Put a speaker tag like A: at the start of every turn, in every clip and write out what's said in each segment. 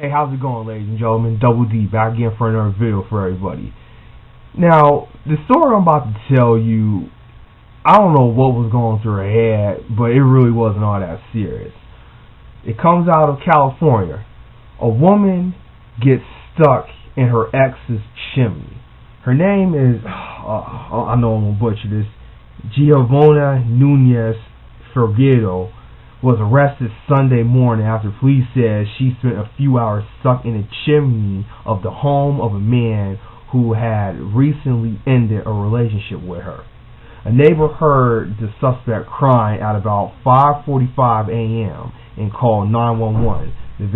A: Hey, how's it going, ladies and gentlemen? Double D back again for another video for everybody. Now, the story I'm about to tell you, I don't know what was going through her head, but it really wasn't all that serious. It comes out of California. A woman gets stuck in her ex's chimney. Her name is, I know I'm going to butcher this, Giovanna Nunez Figueroa, was arrested Sunday morning after police said she spent a few hours stuck in a chimney of the home of a man who had recently ended a relationship with her. A neighbor heard the suspect crying at about 5:45 a.m. and called 911. The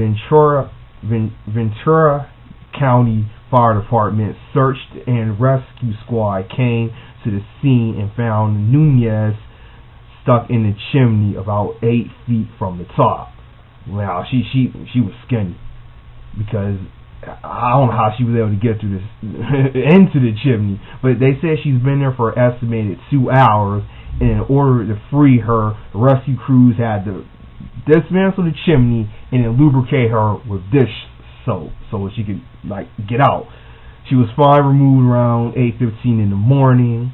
A: Ventura County Fire Department searched and rescue squad came to the scene and found Nunez stuck in the chimney about 8 feet from the top. Now she was skinny, because I don't know how she was able to get through this into the chimney. But they said she's been there for an estimated 2 hours, and in order to free her, the rescue crews had to dismantle the chimney and then lubricate her with dish soap so she could get out. She was finally removed around 8:15 in the morning.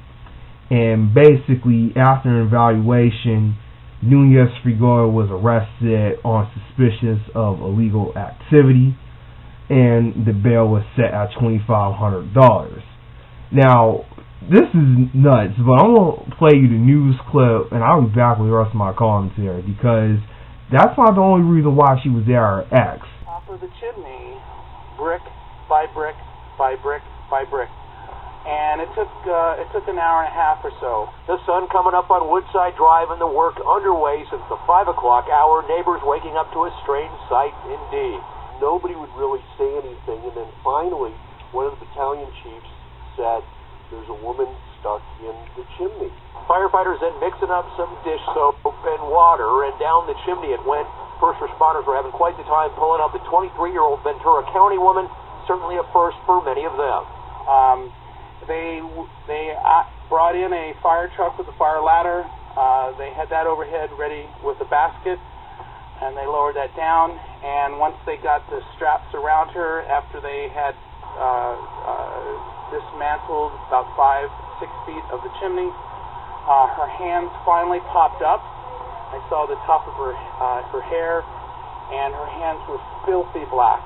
A: And basically, after an evaluation, Nunez Figueroa was arrested on suspicion of illegal activity, and the bail was set at $2,500. Now, this is nuts, but I'm going to play you the news clip, and I'll be back with the rest of my commentary, because that's not the only reason why she was there, her ex.
B: Top of the chimney, brick by brick by brick by brick. And it took an hour and a half or so.
C: The sun coming up on Woodside Drive and the work underway since the 5 o'clock hour. Neighbors waking up to a strange sight indeed. Nobody would really say anything, and then finally one of the battalion chiefs said, "There's a woman stuck in the chimney." Firefighters then mixing up some dish soap and water, and down the chimney it went. First responders were having quite the time pulling up the 23-year-old Ventura County woman, certainly a first for many of them.
B: They brought in a fire truck with a fire ladder. They had that overhead ready with a basket, and they lowered that down. And once they got the straps around her, after they had dismantled about 5-6 feet of the chimney, her hands finally popped up. I saw the top of her hair, and her hands were filthy black.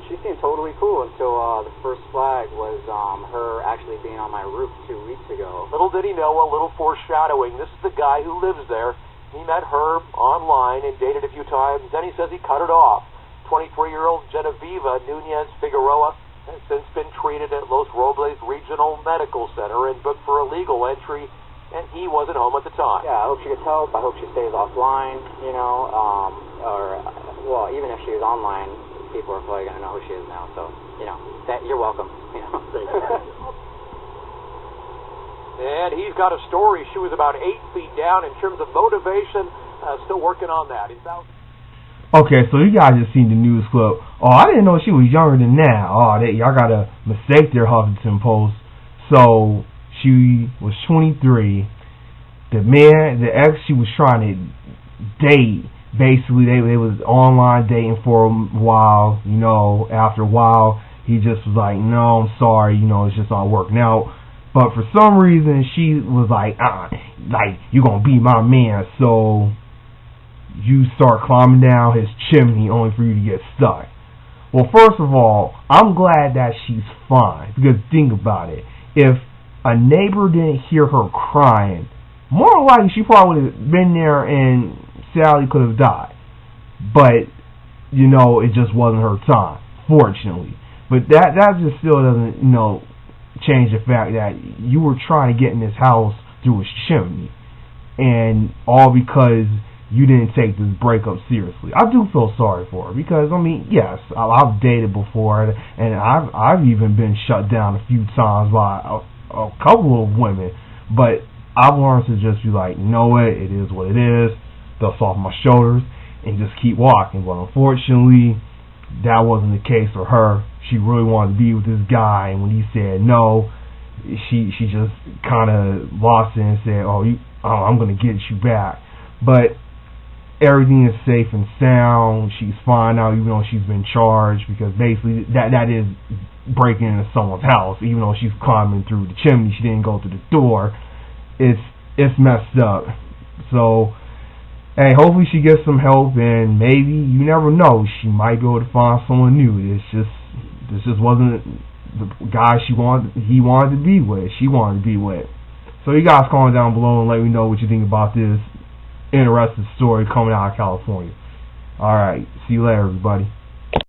D: She seemed totally cool until the first flag was her actually being on my roof 2 weeks ago.
C: Little did he know, a little foreshadowing. This is the guy who lives there. He met her online and dated a few times. Then he says he cut it off. 23-year-old Genevieva Nunez Figueroa has since been treated at Los Robles Regional Medical Center and booked for a legal entry, and he wasn't home at the time.
D: Yeah, I hope she gets help. I hope she stays offline, well, even if she was online, people are probably going to know who she is now, so, you're welcome,
C: And he's got a story. She was about 8 feet down in terms of motivation. Still working on that.
A: Okay, so you guys just seen the news clip. Oh, I didn't know she was younger than that. Oh, y'all got a mistake there, Huffington Post. So, she was 23. The ex she was trying to date, basically, they was online dating for a while. After a while, he just was like, "No, I'm sorry, it's just not working out." But for some reason, she was like, "You gonna be my man." So you start climbing down his chimney only for you to get stuck. Well, first of all, I'm glad that she's fine, because think about it. If a neighbor didn't hear her crying, more likely she probably would have been there and Sally could have died. But, it just wasn't her time, fortunately. But that just still doesn't, change the fact that you were trying to get in this house through his chimney. And all because you didn't take this breakup seriously. I do feel sorry for her, because, yes, I've dated before, and I've even been shut down a few times by a couple of women. But I've learned to just be like, you know what, it is what it is. Dust off my shoulders and just keep walking. But unfortunately, that wasn't the case for her. She really wanted to be with this guy, and when he said no, she just kind of lost it and said, I'm going to get you back. But everything is safe and sound. She's fine now, even though she's been charged, because basically that is breaking into someone's house. Even though she's climbing through the chimney, she didn't go through the door. It's messed up. So, hey, hopefully she gets some help, and maybe, you never know, she might be able to find someone new. This just wasn't the guy he wanted to be with. She wanted to be with. So you guys comment down below and let me know what you think about this interesting story coming out of California. Alright, see you later, everybody.